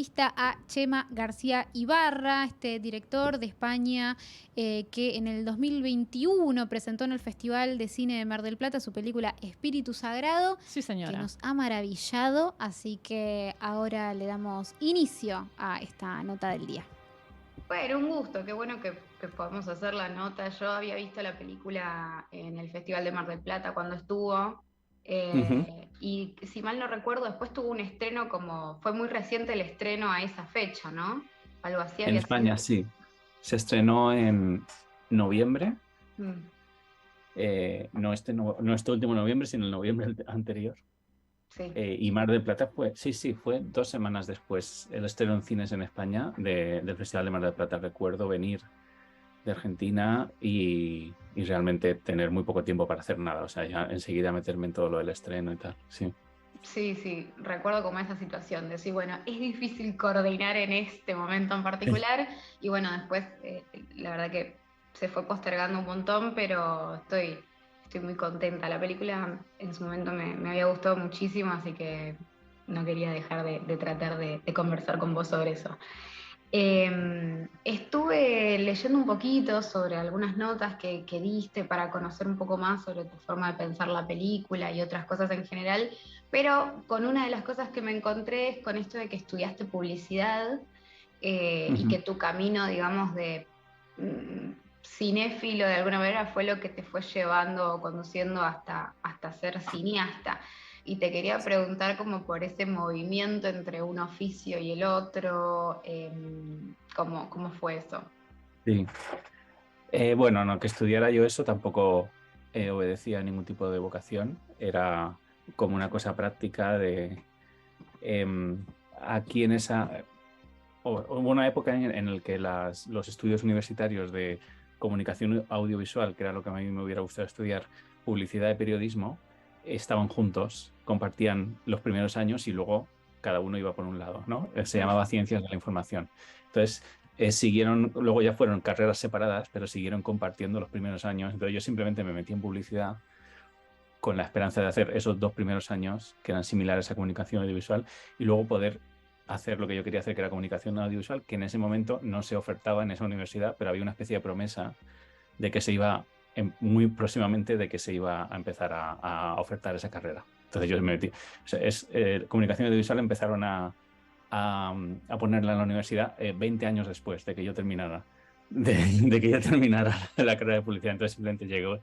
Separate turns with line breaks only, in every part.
entrevista a Chema García Ibarra, este director de España que en el 2021 presentó en el Festival de Cine de Mar del Plata su película Espíritu Sagrado,
Sí, señora.
que nos ha maravillado, así que ahora le damos inicio a esta nota del día.
Bueno, un gusto, qué bueno que podamos hacer la nota. Yo había visto la película en el Festival de Mar del Plata cuando estuvo, y si mal no recuerdo, después tuvo un estreno fue muy reciente el estreno a esa fecha, ¿no? Algo así
En
había
España,
sido.
sí. Se estrenó en noviembre.
Mm,
No este último noviembre, sino el noviembre anterior.
sí.
Y Mar del Plata fue 2 semanas después el estreno en cines en España del Festival de Mar del Plata. Recuerdo venir de Argentina y realmente tener muy poco tiempo para hacer nada. O sea, ya enseguida meterme en todo lo del estreno y tal. Sí.
Sí, recuerdo como esa situación, de decir, bueno, es difícil coordinar en este momento en particular, y bueno, después la verdad que se fue postergando un montón, pero estoy muy contenta. La película en su momento me había gustado muchísimo, así que no quería dejar de tratar de conversar con vos sobre eso. Estuve leyendo un poquito sobre algunas notas que diste para conocer un poco más sobre tu forma de pensar la película y otras cosas en general, pero con una de las cosas que me encontré es con esto de que estudiaste publicidad, y que tu camino, digamos, de cinéfilo de alguna manera fue lo que te fue llevando o conduciendo hasta ser cineasta. Y te quería preguntar como por ese movimiento entre un oficio y el otro, ¿cómo fue eso?
Sí. Bueno, no, que estudiara yo eso tampoco obedecía a ningún tipo de vocación. Era como una cosa práctica de... aquí en esa... Hubo una época en la que los estudios universitarios de comunicación audiovisual, que era lo que a mí me hubiera gustado estudiar, publicidad y periodismo, estaban juntos, compartían los primeros años y luego cada uno iba por un lado, ¿no? Se llamaba Ciencias de la Información. Entonces, siguieron, luego ya fueron carreras separadas, pero siguieron compartiendo los primeros años. Entonces yo simplemente me metí en publicidad con la esperanza de hacer esos 2 primeros años que eran similares a comunicación audiovisual y luego poder hacer lo que yo quería hacer, que era comunicación audiovisual, que en ese momento no se ofertaba en esa universidad, pero había una especie de promesa de que se iba, muy próximamente, de que se iba a empezar a ofertar esa carrera. Entonces yo me metí. O sea, comunicación audiovisual empezaron a ponerla en la universidad 20 años después de que yo terminara, de que yo terminara la carrera de publicidad. Entonces simplemente llegó.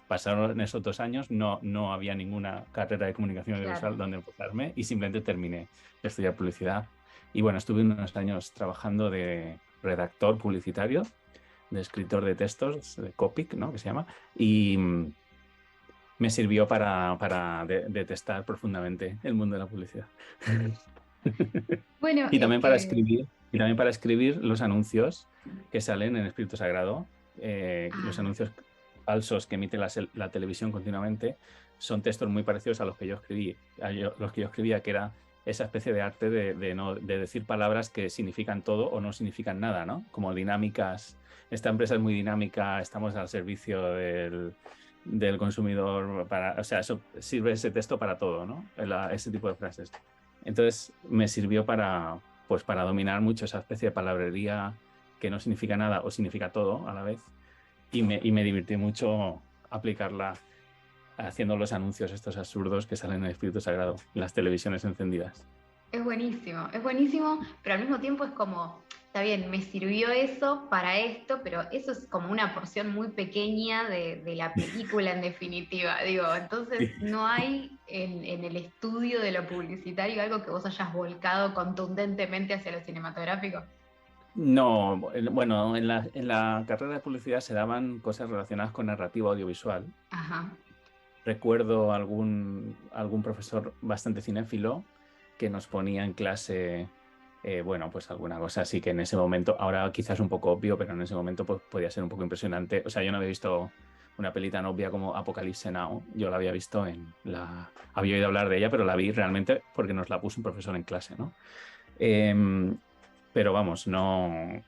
Pasaron esos 2 años, no había ninguna carrera de comunicación audiovisual donde empezarme y simplemente terminé de estudiar publicidad. Y bueno, estuve unos años trabajando de redactor publicitario, de escritor de textos, de Copic, ¿no? Que se llama, y me sirvió para detestar profundamente el mundo de la publicidad.
Bueno,
y también para escribir los anuncios que salen en Espíritu Sagrado, los anuncios falsos que emite la televisión continuamente, son textos muy parecidos a los que yo escribía, que era esa especie de arte de decir palabras que significan todo o no significan nada, ¿no? Como dinámicas. Esta empresa es muy dinámica, estamos al servicio del consumidor. O sea, eso sirve ese texto para todo, ¿no? Ese tipo de frases. Entonces me sirvió para dominar mucho esa especie de palabrería que no significa nada o significa todo a la vez. Y me divirtió mucho aplicarla haciendo los anuncios estos absurdos que salen en el Espíritu Sagrado, en las televisiones encendidas.
Es buenísimo, pero al mismo tiempo es como, está bien, me sirvió eso para esto, pero eso es como una porción muy pequeña de la película en definitiva. Digo, entonces no hay en el estudio de lo publicitario algo que vos hayas volcado contundentemente hacia lo cinematográfico.
No, bueno, en la carrera de publicidad se daban cosas relacionadas con narrativa audiovisual.
Ajá.
Recuerdo algún profesor bastante cinéfilo que nos ponía en clase, bueno, pues alguna cosa así que en ese momento, ahora quizás un poco obvio, pero en ese momento pues, podía ser un poco impresionante. O sea, yo no había visto una peli tan obvia como Apocalypse Now. Yo la había visto había oído hablar de ella, pero la vi realmente porque nos la puso un profesor en clase, ¿no? Pero vamos, no...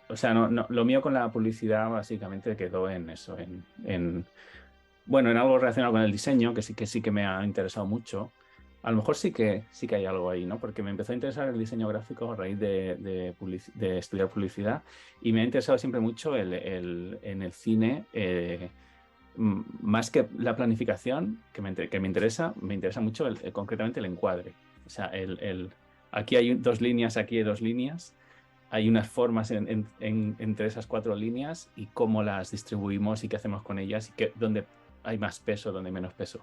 o sea, no, lo mío con la publicidad básicamente quedó en eso, bueno, en algo relacionado con el diseño, que sí que me ha interesado mucho. A lo mejor sí que hay algo ahí, ¿no? Porque me empezó a interesar el diseño gráfico a raíz de estudiar publicidad y me ha interesado siempre mucho en el cine, más que la planificación, que me interesa mucho concretamente el encuadre. O sea, aquí hay 2 líneas, aquí hay 2 líneas, hay unas formas entre esas 4 líneas y cómo las distribuimos y qué hacemos con ellas y dónde hay más peso, dónde hay menos peso.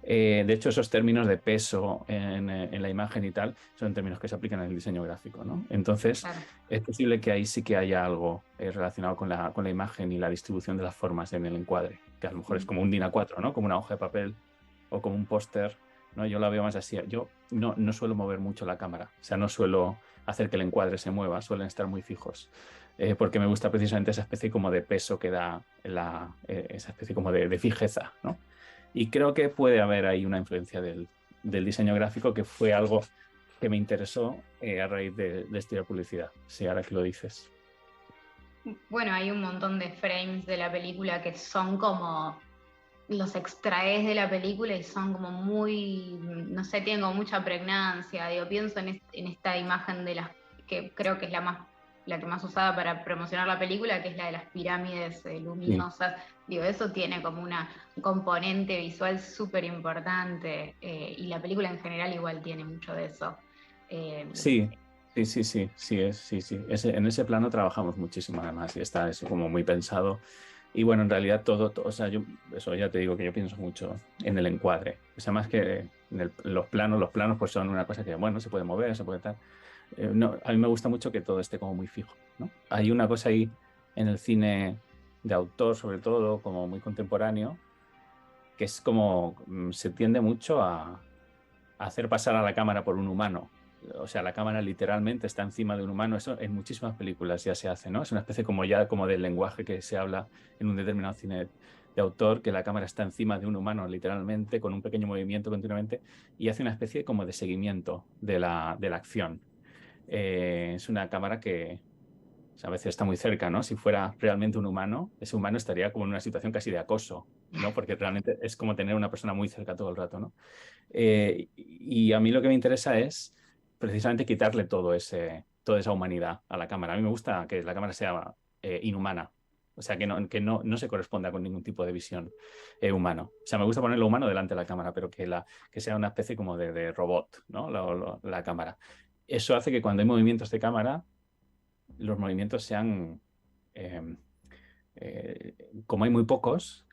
De hecho, esos términos de peso en la imagen y tal son términos que se aplican en el diseño gráfico, ¿no? Entonces,
Claro.
es posible que ahí sí que haya algo relacionado con la imagen y la distribución de las formas en el encuadre, que a lo mejor es como un DIN A4, ¿no? Como una hoja de papel o como un póster, ¿no? Yo la veo más así. Yo no suelo mover mucho la cámara, o sea, no suelo hacer que el encuadre se mueva, suelen estar muy fijos, porque me gusta precisamente esa especie como de peso que da esa especie como de fijeza, ¿no? Y creo que puede haber ahí una influencia del diseño gráfico, que fue algo que me interesó a raíz de estudiar publicidad. Sí, ahora que lo dices.
Bueno, hay un montón de frames de la película que son como, los extraes de la película y son como muy, no sé, tienen como mucha pregnancia. Digo, pienso en esta imagen de las, que creo que es la que más usada para promocionar la película, que es la de las pirámides luminosas. Sí. Digo, eso tiene como un componente visual súper importante, y la película en general igual tiene mucho de eso.
Sí. En ese plano trabajamos muchísimo además y está eso como muy pensado. Y bueno, en realidad todo, o sea, eso ya te digo que yo pienso mucho en el encuadre. O sea, más que en los planos pues son una cosa que, bueno, se puede mover, se puede tal. No, a mí me gusta mucho que todo esté como muy fijo, ¿no? Hay una cosa ahí en el cine de autor, sobre todo, como muy contemporáneo, que es como se tiende mucho a hacer pasar a la cámara por un humano. O sea, la cámara literalmente está encima de un humano. Eso en muchísimas películas ya se hace, ¿no? Es una especie como del lenguaje que se habla en un determinado cine de autor, que la cámara está encima de un humano literalmente, con un pequeño movimiento continuamente, y hace una especie como de seguimiento de la acción. Es una cámara que a veces está muy cerca, ¿no? Si fuera realmente un humano, ese humano estaría como en una situación casi de acoso, ¿no? Porque realmente es como tener una persona muy cerca todo el rato, ¿no? Y a mí lo que me interesa es precisamente quitarle toda esa humanidad a la cámara. A mí me gusta que la cámara sea inhumana, o sea, que no se corresponda con ningún tipo de visión humano. O sea, me gusta poner lo humano delante de la cámara, pero que sea una especie como de robot, ¿no? La cámara. Eso hace que cuando hay movimientos de cámara, los movimientos sean, como hay muy pocos,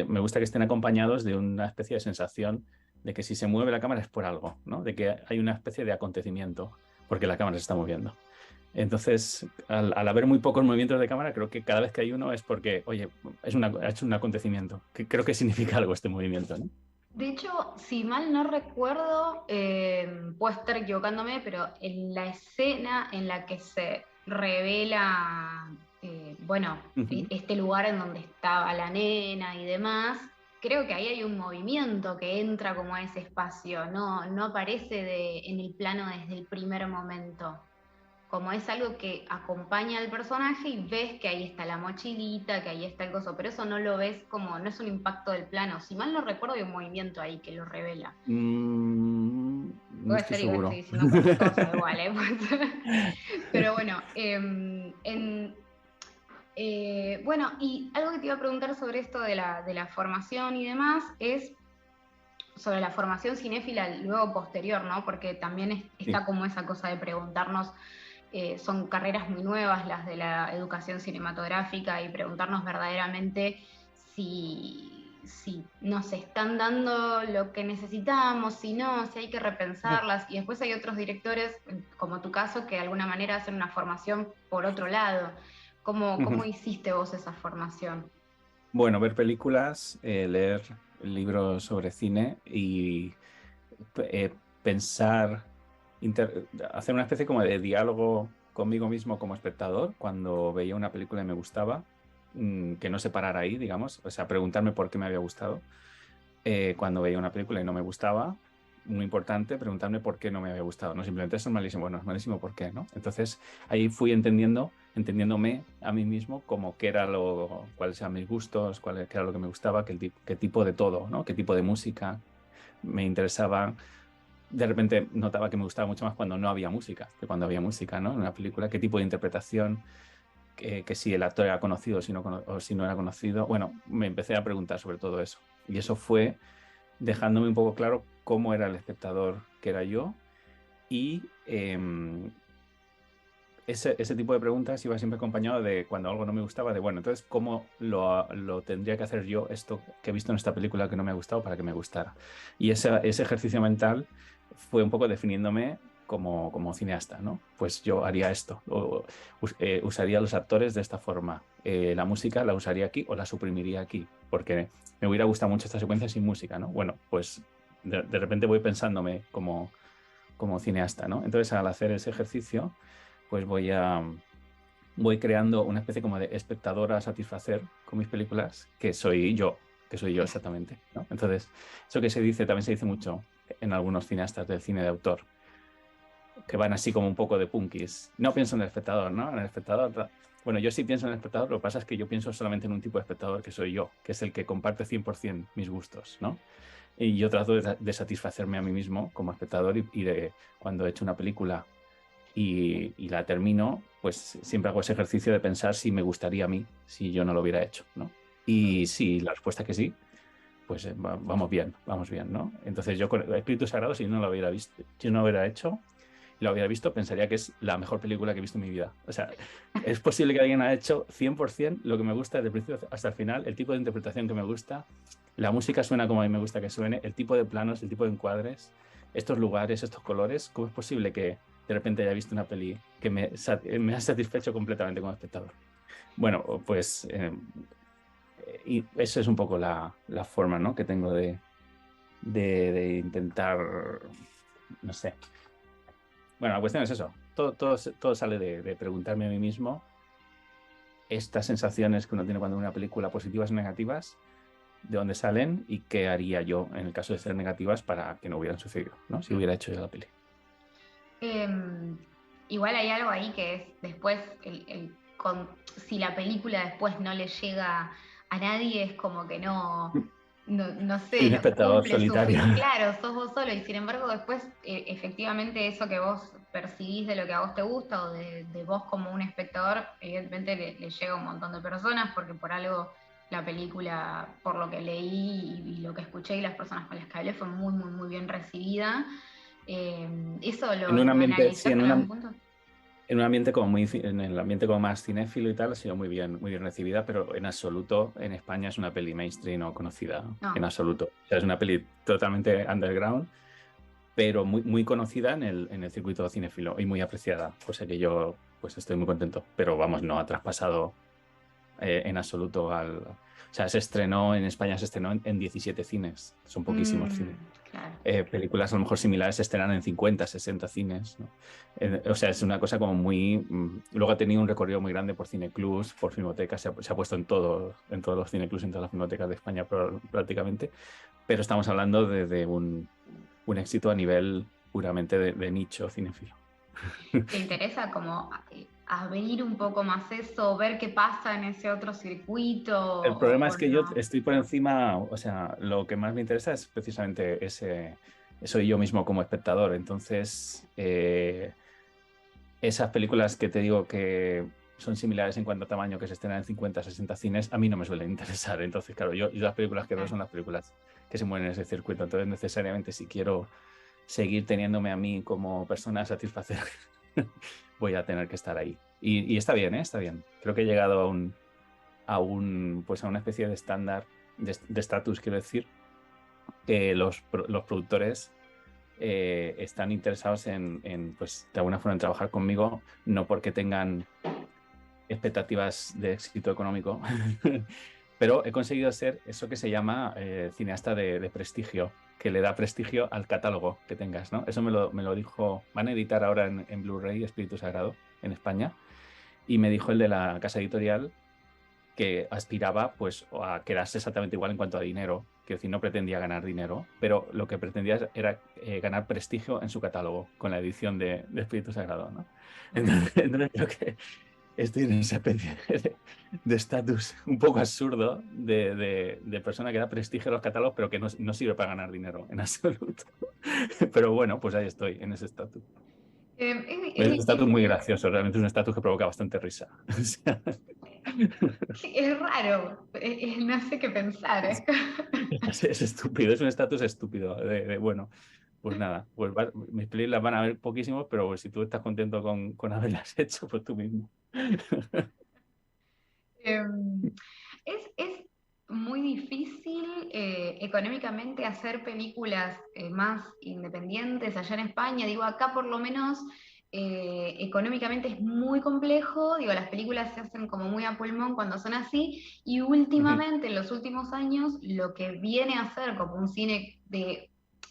me gusta que estén acompañados de una especie de sensación de que si se mueve la cámara es por algo, ¿no? De que hay una especie de acontecimiento porque la cámara se está moviendo. Entonces, al haber muy pocos movimientos de cámara, creo que cada vez que hay uno es porque, oye, ha hecho un acontecimiento, que creo que significa algo este movimiento, ¿no?
De hecho, si mal no recuerdo, puedo estar equivocándome, pero en la escena en la que se revela, este lugar en donde estaba la nena y demás, creo que ahí hay un movimiento que entra como a ese espacio, no aparece en el plano desde el primer momento. Como es algo que acompaña al personaje y ves que ahí está la mochilita, que ahí está el coso, pero eso no lo ves como, no es un impacto del plano. Si mal no recuerdo, hay un movimiento ahí que lo revela.
No
Puede
estoy
ser
seguro.
que estoy diciendo cualquier cosa igual, Pero bueno, bueno, y algo que te iba a preguntar sobre esto de la formación y demás es sobre la formación cinéfila luego posterior, ¿no? Porque también está como esa cosa de preguntarnos. Son carreras muy nuevas las de la educación cinematográfica y preguntarnos verdaderamente si nos están dando lo que necesitamos, si no, si hay que repensarlas. Y después hay otros directores, como tu caso, que de alguna manera hacen una formación por otro lado. ¿Cómo hiciste vos esa formación?
Bueno, ver películas, leer libros sobre cine y pensar, hacer una especie como de diálogo conmigo mismo como espectador cuando veía una película y me gustaba, que no se parara ahí, digamos, o sea, preguntarme por qué me había gustado. Cuando veía una película y no me gustaba, muy importante, preguntarme por qué no me había gustado, no simplemente eso es malísimo, bueno, es malísimo, ¿por qué? ¿No? Entonces ahí fui entendiéndome a mí mismo como cuáles eran mis gustos, qué era lo que me gustaba, qué tipo de todo, ¿no? Qué tipo de música me interesaba, de repente notaba que me gustaba mucho más cuando no había música, que cuando había música, ¿no? En una película, qué tipo de interpretación, que si el actor era conocido o si no era conocido. Bueno, me empecé a preguntar sobre todo eso. Y eso fue dejándome un poco claro cómo era el espectador que era yo y ese tipo de preguntas iba siempre acompañado de cuando algo no me gustaba, de bueno, entonces, ¿cómo lo tendría que hacer yo esto que he visto en esta película que no me ha gustado para que me gustara? Y ese ejercicio mental fue un poco definiéndome como cineasta, ¿no? Pues yo haría esto, usaría los actores de esta forma, la música la usaría aquí o la suprimiría aquí, porque me hubiera gustado mucho esta secuencia sin música, ¿no? Bueno, pues de repente voy pensándome como cineasta, ¿no? Entonces, al hacer ese ejercicio, pues voy creando una especie como de espectador a satisfacer con mis películas, que soy yo exactamente, ¿no? Entonces, eso que también se dice mucho en algunos cineastas del cine de autor, que van así como un poco de punkis. No pienso en el espectador, ¿no? En el espectador, bueno, yo sí pienso en el espectador, lo que pasa es que yo pienso solamente en un tipo de espectador, que soy yo, que es el que comparte 100% mis gustos, ¿no? Y yo trato de satisfacerme a mí mismo como espectador y de cuando he hecho una película y la termino, pues siempre hago ese ejercicio de pensar si me gustaría a mí si yo no lo hubiera hecho, ¿no? Y si la respuesta es que sí, pues vamos bien, ¿no? Entonces yo con el Espíritu Sagrado, si no lo hubiera visto, si no lo hubiera hecho y lo hubiera visto, pensaría que es la mejor película que he visto en mi vida. O sea, es posible que alguien haya hecho 100% lo que me gusta desde el principio hasta el final, el tipo de interpretación que me gusta, la música suena como a mí me gusta que suene, el tipo de planos, el tipo de encuadres, estos lugares, estos colores. ¿Cómo es posible que de repente haya visto una peli que me ha satisfecho completamente como espectador? Bueno, pues y eso es un poco la forma, ¿no?, que tengo de intentar, no sé. Bueno, la cuestión es eso. Todo sale de preguntarme a mí mismo estas sensaciones que uno tiene cuando ve una película, positivas o negativas, de dónde salen y qué haría yo en el caso de ser negativas para que no hubieran sucedido, ¿no? Si hubiera hecho yo la peli.
Igual hay algo ahí que es después, si la película después no le llega a nadie, es como que no sé,
Un
no
espectador
cumple
solitario.
Claro, sos vos solo, y sin embargo después efectivamente eso que vos percibís de lo que a vos te gusta o de vos como un espectador, evidentemente le llega a un montón de personas porque por algo la película, por lo que leí y lo que escuché y las personas con las que hablé, fue muy, muy, muy bien recibida. ¿Eso lo
En un ambiente, sí,
analizaste en algún punto?
en un ambiente en el ambiente como más cinéfilo y tal, ha sido muy bien recibida, pero en absoluto en España es una peli mainstream o conocida,
No.
en absoluto. O sea, es una peli totalmente underground, pero muy, muy conocida en el circuito cinéfilo y muy apreciada. O sea que yo pues estoy muy contento, pero vamos, no ha traspasado en absoluto O sea, en España se estrenó en 17 cines, son poquísimos cines.
Claro.
Películas a lo mejor similares se estrenan en 50, 60 cines, ¿no? O sea, es una cosa como muy... Luego ha tenido un recorrido muy grande por cineclubs, por filmotecas, se ha puesto en todos los cineclubs, en todas las filmotecas de España prácticamente, pero estamos hablando de un éxito a nivel puramente de nicho cinéfilo.
¿Te interesa como abrir un poco más eso, ver qué pasa en ese otro circuito?
El problema es que yo
no?
estoy por encima, o sea, lo que más me interesa es precisamente soy yo mismo como espectador. Entonces, esas películas que te digo que son similares en cuanto a tamaño, que se estrenan en 50, 60 cines, a mí no me suelen interesar. Entonces, claro, yo las películas que veo son las películas que se mueven en ese circuito. Entonces, necesariamente, si quiero seguir teniéndome a mí como persona a satisfacer, voy a tener que estar ahí. Y está bien, ¿eh? Está bien. Creo que he llegado a una especie de estándar, de estatus, quiero decir, que los productores están interesados pues, de alguna forma en trabajar conmigo, no porque tengan expectativas de éxito económico, pero he conseguido ser eso que se llama cineasta de prestigio, que le da prestigio al catálogo que tengas, ¿no? Eso me lo dijo, van a editar ahora en Blu-ray Espíritu Sagrado en España, y me dijo el de la casa editorial que aspiraba pues a quedarse exactamente igual en cuanto a dinero, que decir, no pretendía ganar dinero, pero lo que pretendía era ganar prestigio en su catálogo con la edición de Espíritu Sagrado, ¿no? Entonces creo estoy en esa especie de estatus un poco absurdo de persona que da prestigio a los catálogos, pero que no sirve para ganar dinero en absoluto. Pero bueno, pues ahí estoy, en ese estatus. Es un estatus muy gracioso, realmente es un estatus que provoca bastante risa. O sea,
Sí, es raro, no sé qué pensar.
es estúpido, es un estatus estúpido. Bueno, pues nada, pues mis pelis las van a ver poquísimos, pero pues, si tú estás contento con haberlas hecho, pues tú mismo.
Es muy difícil económicamente hacer películas más independientes allá en España. Digo, acá por lo menos económicamente es muy complejo. Digo, las películas se hacen como muy a pulmón cuando son así. Y últimamente, en los últimos años, lo que viene a ser como un cine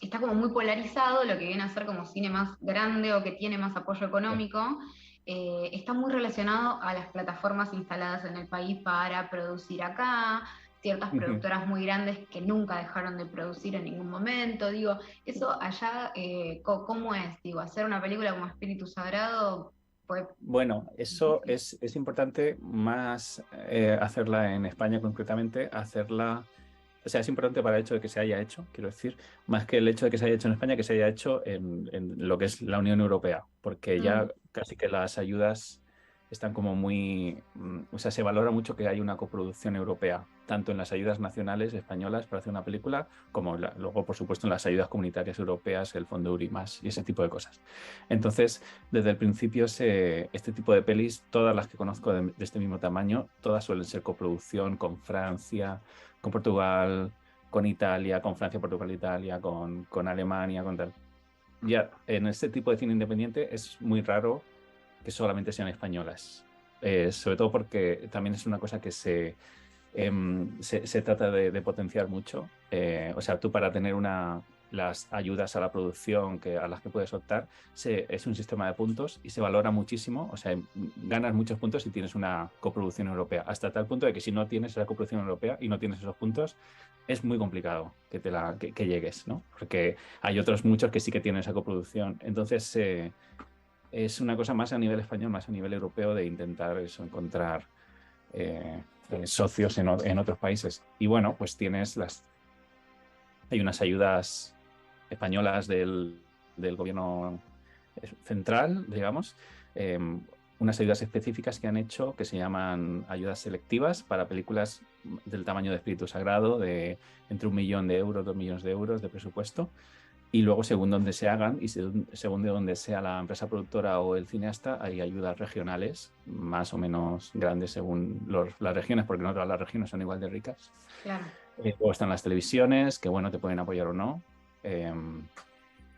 está como muy polarizado, lo que viene a ser como cine más grande o que tiene más apoyo económico. Está muy relacionado a las plataformas instaladas en el país para producir acá, ciertas productoras muy grandes que nunca dejaron de producir en ningún momento. Digo, eso allá, ¿cómo es? Digo, hacer una película como Espíritu Sagrado fue...
Bueno, eso es importante más hacerla en España concretamente, hacerla... O sea, es importante para el hecho de que se haya hecho, quiero decir, más que el hecho de que se haya hecho en España, que se haya hecho en lo que es la Unión Europea, porque ya casi que las ayudas están como muy... O sea, se valora mucho que haya una coproducción europea, tanto en las ayudas nacionales españolas para hacer una película, como luego, por supuesto, en las ayudas comunitarias europeas, el Fondo Eurimas y ese tipo de cosas. Entonces, desde el principio, este tipo de pelis, todas las que conozco de este mismo tamaño, todas suelen ser coproducción con Francia, con Portugal, con Italia, con Francia, Portugal, Italia, con Alemania, con tal. Ya en este tipo de cine independiente es muy raro que solamente sean españolas, sobre todo porque también es una cosa que se trata de potenciar mucho. O sea, tú para tener las ayudas a la producción a las que puedes optar, es un sistema de puntos y se valora muchísimo. O sea, ganas muchos puntos si tienes una coproducción europea, hasta tal punto de que si no tienes esa coproducción europea y no tienes esos puntos, es muy complicado que llegues, ¿no? Porque hay otros muchos que sí que tienen esa coproducción. Entonces, es una cosa más a nivel español, más a nivel europeo, de intentar encontrar socios en otros países. Y bueno, pues hay unas ayudas españolas del gobierno central, digamos, unas ayudas específicas que han hecho que se llaman ayudas selectivas para películas del tamaño de Espíritu Sagrado, de entre 1 millón de euros, 2 millones de euros de presupuesto. Y luego, según donde se hagan y según de donde sea la empresa productora o el cineasta, hay ayudas regionales más o menos grandes según las regiones, porque no todas las regiones son igual de ricas.
Claro.
Luego están las televisiones, que bueno, te pueden apoyar o no.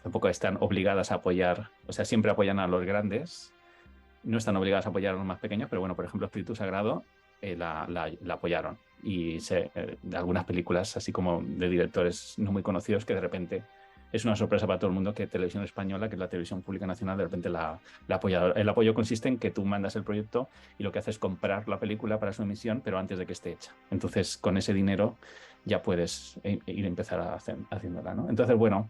Tampoco están obligadas a apoyar, o sea, siempre apoyan a los grandes. No están obligadas a apoyar a los más pequeños, pero bueno, por ejemplo, Espíritu Sagrado la apoyaron. Y de algunas películas, así como de directores no muy conocidos, que de repente... Es una sorpresa para todo el mundo que Televisión Española, que es la televisión pública nacional, de repente la apoya. El apoyo consiste en que tú mandas el proyecto y lo que haces es comprar la película para su emisión, pero antes de que esté hecha. Entonces, con ese dinero ya puedes ir a empezar haciéndola, ¿no? Entonces, bueno,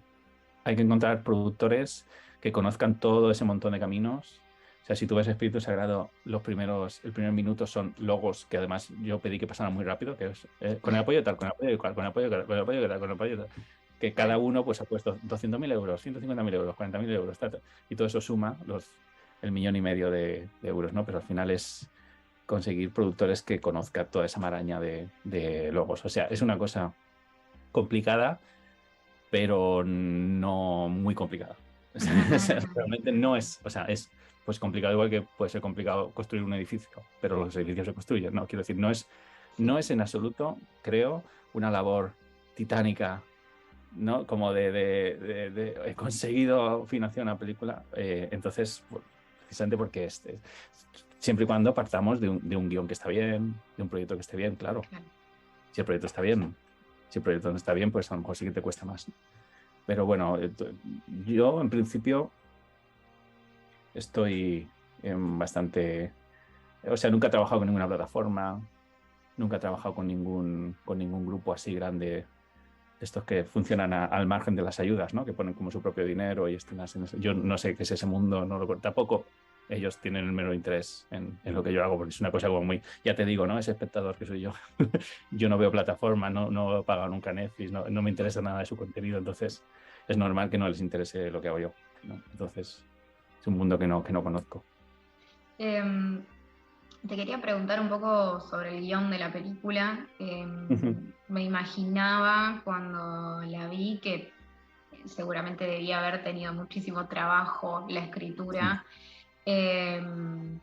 hay que encontrar productores que conozcan todo ese montón de caminos. O sea, si tú ves Espíritu Sagrado, el primer minuto son logos que además yo pedí que pasaran muy rápido, que es con el apoyo tal, con el apoyo tal, con el apoyo tal, con el apoyo tal, con el apoyo tal. Que cada uno pues ha puesto 200.000 euros, 150.000 euros, 40.000 euros, y todo eso suma el 1,5 millones de euros, ¿no? Pero al final es conseguir productores que conozcan toda esa maraña de logos. O sea, es una cosa complicada, pero no muy complicada. O sea, realmente no es, o sea, es pues complicado, igual que puede ser complicado construir un edificio, pero los edificios se construyen, ¿no? Quiero decir, no es en absoluto, creo, una labor titánica, ¿no? Como he conseguido financiar una película, entonces, precisamente porque siempre y cuando partamos de un guión que está bien, de un proyecto que esté bien, claro. Si el proyecto está bien, si el proyecto no está bien, pues a lo mejor sí que te cuesta más. Pero bueno, yo en principio estoy bastante... O sea, nunca he trabajado con ninguna plataforma, nunca he trabajado con ningún grupo así grande, estos que funcionan al margen de las ayudas, ¿no? Que ponen como su propio dinero y están así. Yo no sé qué es ese mundo, tampoco ellos tienen el mero interés en lo que yo hago, porque es una cosa como muy, ya te digo, ¿no? Ese espectador que soy yo. Yo no veo plataforma, no he pagado nunca Netflix, no me interesa nada de su contenido, entonces es normal que no les interese lo que hago yo, ¿no? Entonces es un mundo que no conozco.
Te quería preguntar un poco sobre el guión de la película. Me imaginaba cuando la vi que seguramente debía haber tenido muchísimo trabajo la escritura,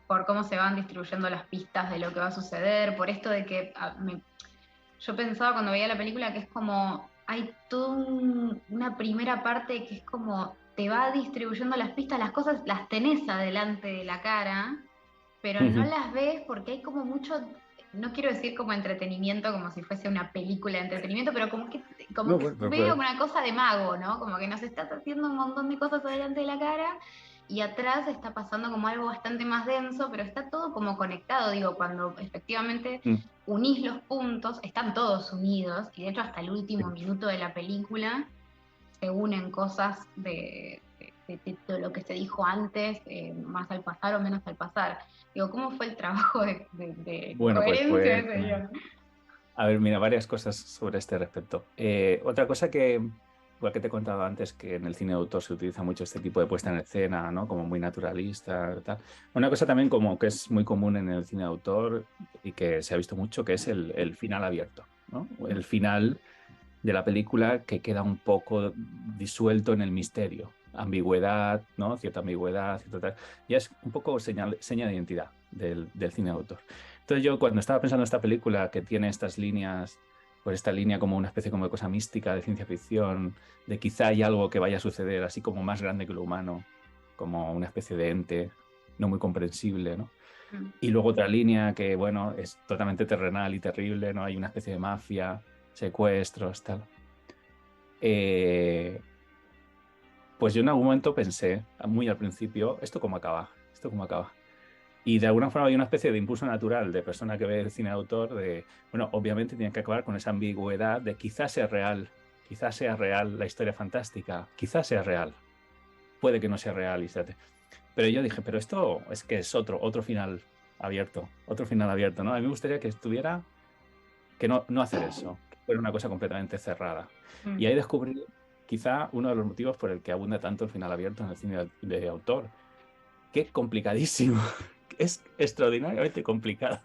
por cómo se van distribuyendo las pistas de lo que va a suceder, por esto de que yo pensaba cuando veía la película que es como, hay toda una primera parte que es como te va distribuyendo las pistas, las cosas las tenés adelante de la cara, pero no las ves porque hay como mucho, no quiero decir como entretenimiento, como si fuese una película de entretenimiento, pero como que veo una cosa de mago, ¿no? Como que nos está haciendo un montón de cosas adelante de la cara y atrás está pasando como algo bastante más denso, pero está todo como conectado, digo, cuando efectivamente unís los puntos, están todos unidos, y de hecho hasta el último minuto de la película se unen cosas de lo que se dijo antes, más al pasar o menos al pasar. Digo, ¿cómo fue el trabajo de
bueno,
coherencia de ese guión?
A ver, mira, varias cosas sobre este respecto. Otra cosa que, igual que te he contado antes, que en el cine de autor se utiliza mucho este tipo de puesta en escena, ¿no? Como muy naturalista, tal. Una cosa también como que es muy común en el cine de autor y que se ha visto mucho, que es el final abierto, ¿no? El final de la película que queda un poco disuelto en el misterio. Ambigüedad, ¿no? Cierta ambigüedad, tal. Ya es un poco seña de identidad del cine de autor. Entonces yo cuando estaba pensando en esta película que tiene estas líneas, pues esta línea como una especie como de cosa mística, de ciencia ficción, de quizá hay algo que vaya a suceder así como más grande que lo humano, como una especie de ente no muy comprensible, ¿no? Y luego otra línea que, bueno, es totalmente terrenal y terrible, ¿no? Hay una especie de mafia, secuestros, tal. Pues yo en algún momento pensé, muy al principio, ¿esto cómo acaba? ¿Esto cómo acaba? Y de alguna forma hay una especie de impulso natural de persona que ve el cine de autor de, bueno, obviamente tiene que acabar con esa ambigüedad de quizás sea real la historia fantástica, quizás sea real, puede que no sea real, pero yo dije, pero esto es que es otro final abierto, ¿no? A mí me gustaría que estuviera, que no hacer eso, que fuera una cosa completamente cerrada. Y ahí descubrí quizá uno de los motivos por el que abunda tanto el final abierto en el cine de autor, que es complicadísimo. Es extraordinariamente complicado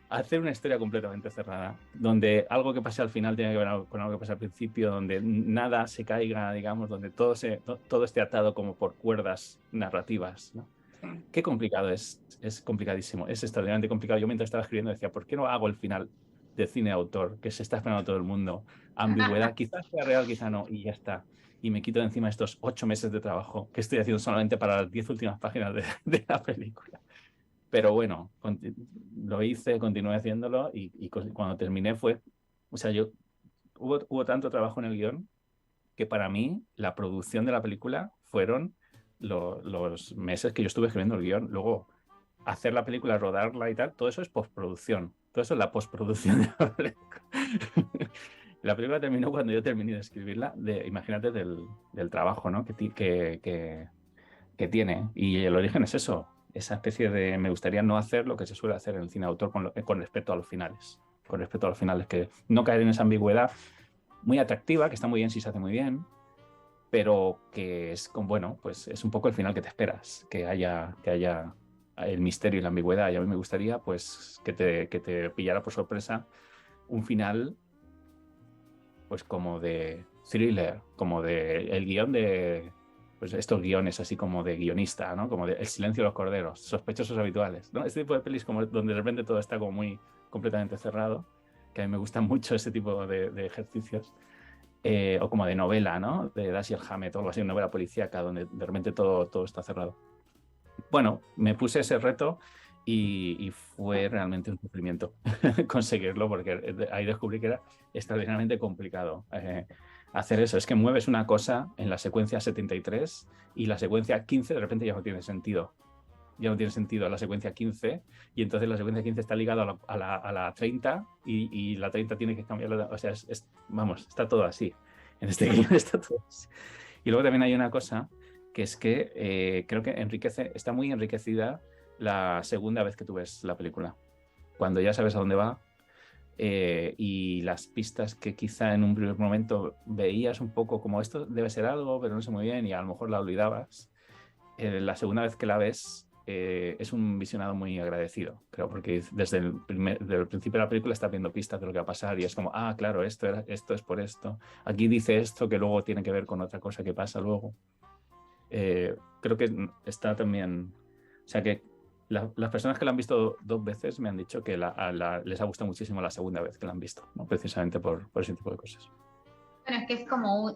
hacer una historia completamente cerrada, donde algo que pase al final tiene que ver con algo que pasa al principio, donde nada se caiga, digamos, donde todo esté atado como por cuerdas narrativas, ¿no? Qué complicado es complicadísimo, es extraordinariamente complicado. Yo mientras estaba escribiendo decía, ¿por qué no hago el final de cine de autor, que se está esperando todo el mundo? Ambigüedad, quizás sea real, quizá no, y ya está. Y me quito de encima estos 8 meses de trabajo que estoy haciendo solamente para las 10 últimas páginas de la película. Pero bueno, lo hice, continué haciéndolo y cuando terminé o sea, hubo tanto trabajo en el guión que para mí la producción de la película fueron los meses que yo estuve escribiendo el guión. Luego, hacer la película, rodarla y tal, todo eso es postproducción. Todo eso es la postproducción de la película. La película terminó cuando yo terminé de escribirla, imagínate del trabajo, ¿no? que tiene. Y el origen es eso, esa especie de, me gustaría no hacer lo que se suele hacer en el cine de autor con respecto a los finales. Con respecto a los finales, que no caer en esa ambigüedad muy atractiva, que está muy bien si se hace muy bien, pero que es, bueno, pues es un poco el final que te esperas, que haya el misterio y la ambigüedad. Y a mí me gustaría pues que te pillara por sorpresa un final pues como de thriller, como de el guión de pues estos guiones así como de guionista, ¿no? Como de El silencio de los corderos, Sospechosos habituales, ¿no? Este tipo de pelis como donde de repente todo está como muy completamente cerrado, que a mí me gustan mucho ese tipo de ejercicios. O como de novela, ¿no? De Dashiell Hammett o algo así, una novela policíaca donde de repente todo está cerrado. Bueno, me puse ese reto y fue realmente un sufrimiento conseguirlo, porque ahí descubrí que era extraordinariamente complicado hacer eso. Es que mueves una cosa en la secuencia 73 y la secuencia 15 de repente ya no tiene sentido. Ya no tiene sentido la secuencia 15 y entonces la secuencia 15 está ligada a la 30 y la 30 tiene que cambiar. O sea, vamos, está todo así. En este guión está todo así. Y luego también hay una cosa que es que creo que está muy enriquecida la segunda vez que tú ves la película, cuando ya sabes a dónde va. Y las pistas que quizá en un primer momento veías un poco como esto debe ser algo, pero no sé muy bien, y a lo mejor la olvidabas. La segunda vez que la ves es un visionado muy agradecido, creo, porque desde el principio de la película estás viendo pistas de lo que va a pasar y es como, claro, esto es por esto. Aquí dice esto que luego tiene que ver con otra cosa que pasa luego. Creo que está también... O sea que las personas que la han visto 2 veces me han dicho que les ha gustado muchísimo la segunda vez que la han visto, ¿no? Precisamente por ese tipo de cosas.
Bueno, es que es como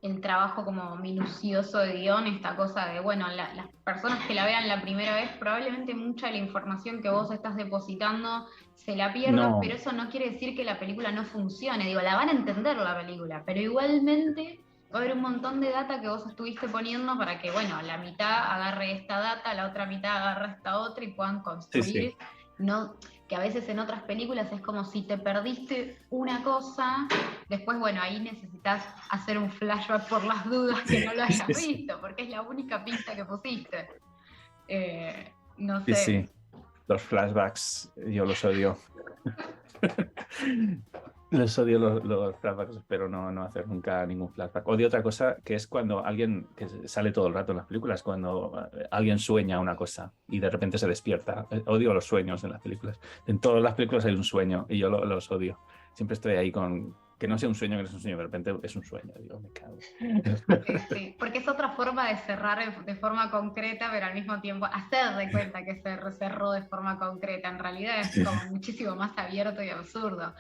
el trabajo como minucioso de guión, esta cosa de, bueno, las personas que la vean la primera vez, probablemente mucha de la información que vos estás depositando se la pierdan, pero eso no quiere decir que la película no funcione. Digo, la van a entender la película, pero igualmente va a haber un montón de data que vos estuviste poniendo para que, bueno, la mitad agarre esta data, la otra mitad agarre esta otra y puedan construir.
Sí.
No, que a veces en otras películas es como si te perdiste una cosa, después, bueno, ahí necesitas hacer un flashback por las dudas que no lo hayas visto, porque es la única pista que pusiste. No sé.
Sí. Los flashbacks, yo los odio. Los odio los flashbacks, espero no hacer nunca ningún flashback. Odio otra cosa, que es cuando alguien, que sale todo el rato en las películas, cuando alguien sueña una cosa y de repente se despierta. Odio los sueños en las películas. En todas las películas hay un sueño y yo los odio. Siempre estoy ahí con que no sea un sueño, que no sea un sueño, de repente es un sueño. Digo, me cago.
Sí, porque es otra forma de cerrar de forma concreta, pero al mismo tiempo hacer de cuenta que se cerró de forma concreta. En realidad es como muchísimo más abierto y absurdo.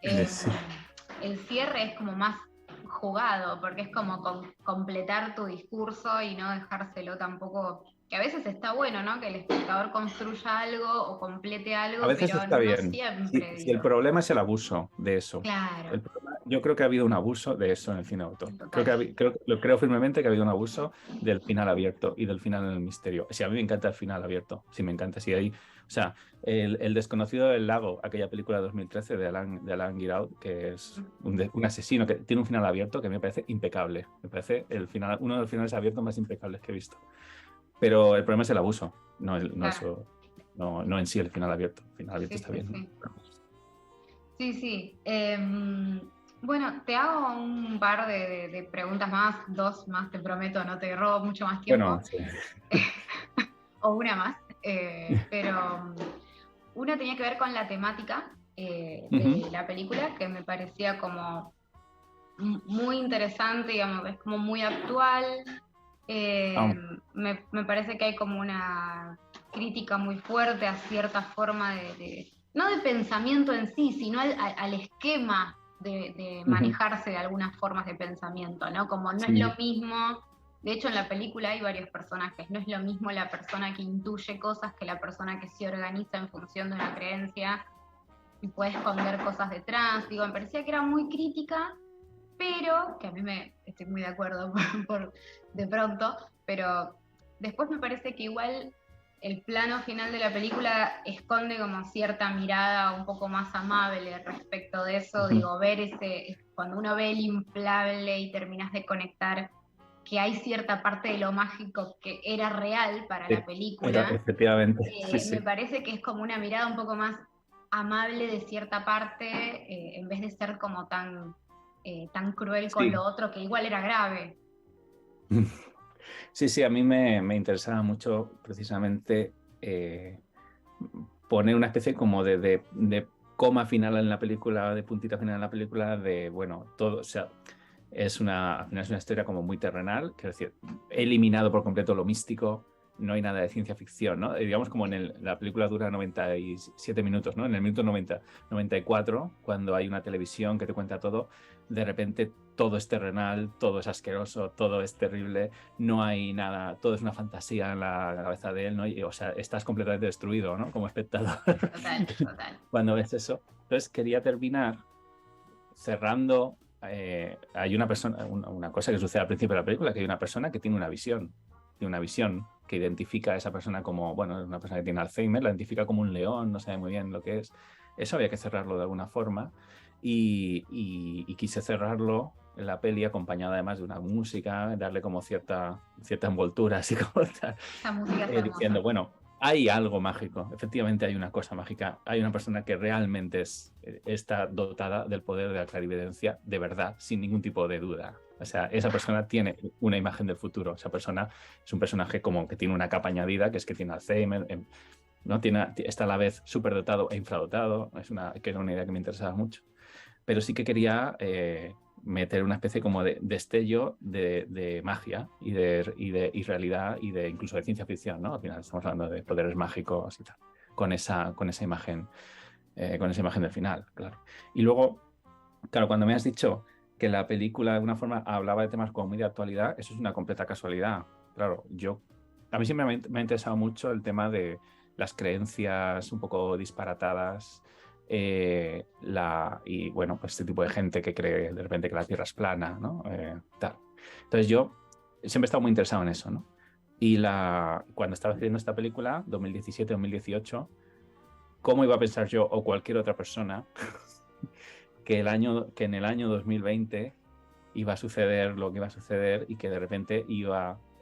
El cierre es como más jugado, porque es como completar tu discurso y no dejárselo tampoco, que a veces está bueno, ¿no? Que el espectador construya algo o complete algo,
a veces
pero
está
no
bien.
siempre.
Si el problema es el abuso de eso.
Claro.
Yo creo que ha habido un abuso de eso en el cine de autor. Creo firmemente que ha habido un abuso del final abierto y del final en el misterio. Si a mí me encanta el final abierto, si me encanta, si hay... O sea, el desconocido del lago, aquella película de 2013 de Alan Giraud, que es un asesino que tiene un final abierto que me parece impecable. Me parece uno de los finales abiertos más impecables que he visto. Pero el problema es el abuso, no en sí el final abierto. El final abierto está bien.
Sí. Bueno, te hago un par de preguntas más, 2 más, te prometo, no te robo mucho más tiempo.
Bueno, sí.
O una más, pero una tenía que ver con la temática de la película, que me parecía como muy interesante, digamos, es como muy actual. Me parece que hay como una crítica muy fuerte a cierta forma no de pensamiento en sí, sino al esquema de manejarse de algunas formas de pensamiento, ¿no? Como no es lo mismo, de hecho en la película hay varios personajes, no es lo mismo la persona que intuye cosas que la persona que se organiza en función de una creencia y puede esconder cosas detrás. Digo, me parecía que era muy crítica, pero, que a mí estoy muy de acuerdo de pronto, pero después me parece que igual el plano final de la película esconde como cierta mirada un poco más amable respecto de eso. Digo, ver cuando uno ve el inflable y terminas de conectar que hay cierta parte de lo mágico que era real para la película.
Efectivamente.
Me parece que es como una mirada un poco más amable de cierta parte, en vez de ser como tan cruel con lo otro, que igual era grave.
Sí, a mí me interesaba mucho precisamente poner una especie como de coma final en la película, de puntita final en la película, de, bueno, todo, o sea, al final es una historia como muy terrenal, quiero decir, he eliminado por completo lo místico, no hay nada de ciencia ficción, ¿no? Digamos como la película dura 97 minutos, ¿no? En el minuto 94, cuando hay una televisión que te cuenta todo, de repente todo es terrenal, todo es asqueroso, todo es terrible, no hay nada, todo es una fantasía en la cabeza de él, ¿no? O sea, estás completamente destruido, ¿no? Como espectador.
Total.
Cuando ves eso. Entonces quería terminar cerrando. Hay una persona, una cosa que sucede al principio de la película, que hay una persona que tiene una visión que identifica a esa persona como, bueno, es una persona que tiene Alzheimer, la identifica como un león, no sabe muy bien lo que es. Eso había que cerrarlo de alguna forma y quise cerrarlo la peli acompañada además de una música, darle como cierta envoltura, así como tal,
Esa música es hermosa.
diciendo, bueno, hay algo mágico, efectivamente hay una cosa mágica, hay una persona que realmente está dotada del poder de la clarividencia de verdad, sin ningún tipo de duda. O sea, esa persona tiene una imagen del futuro, esa persona es un personaje como que tiene una capa añadida, que es que tiene Alzheimer, ¿no? Está a la vez superdotado e infradotado, que era una idea que me interesaba mucho. Pero sí que quería meter una especie como de destello de magia y realidad y incluso de ciencia ficción, ¿no? Al final estamos hablando de poderes mágicos y tal, con esa imagen del final, claro. Y luego, claro, cuando me has dicho que la película de alguna forma hablaba de temas como muy de actualidad, eso es una completa casualidad. Claro, a mí siempre me ha interesado mucho el tema de las creencias un poco disparatadas, y bueno, pues este tipo de gente que cree de repente que la Tierra es plana, ¿no? Tal. Entonces yo siempre he estado muy interesado en eso, ¿no? Y cuando estaba haciendo esta película, 2017-2018, ¿cómo iba a pensar yo o cualquier otra persona que en el año 2020 iba a suceder lo que iba a suceder y que de repente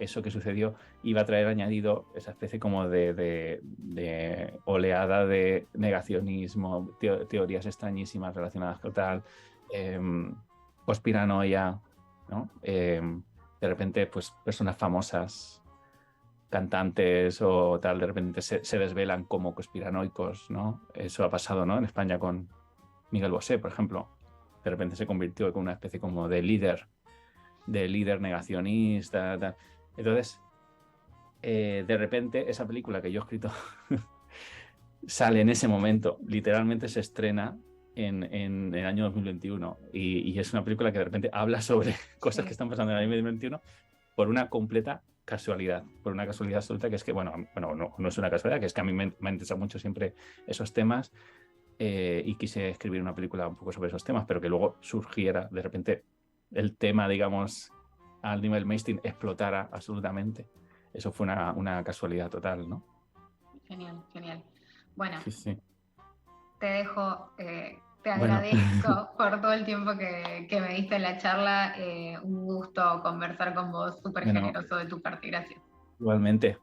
eso que sucedió iba a traer añadido esa especie como de oleada de negacionismo, teorías extrañísimas relacionadas con tal, conspiranoia, ¿no? De repente, pues personas famosas, cantantes o tal, de repente se desvelan como conspiranoicos, ¿no? Eso ha pasado, ¿no? En España con Miguel Bosé, por ejemplo. De repente se convirtió en una especie como de líder negacionista, tal. Entonces, de repente, esa película que yo he escrito sale en ese momento, literalmente se estrena en el año 2021 y es una película que de repente habla sobre cosas que están pasando en el año 2021 por una completa casualidad, por una casualidad absoluta, que es que, bueno, no es una casualidad, que es que a mí me interesan mucho siempre esos temas, y quise escribir una película un poco sobre esos temas, pero que luego surgiera de repente el tema, digamos, al nivel mainstream, explotara absolutamente. Eso fue una casualidad total, ¿no?
Genial, genial. Bueno,
Sí.
te dejo, te agradezco por todo el tiempo que me diste en la charla. Un gusto conversar con vos, súper generoso de tu parte. Gracias.
Igualmente.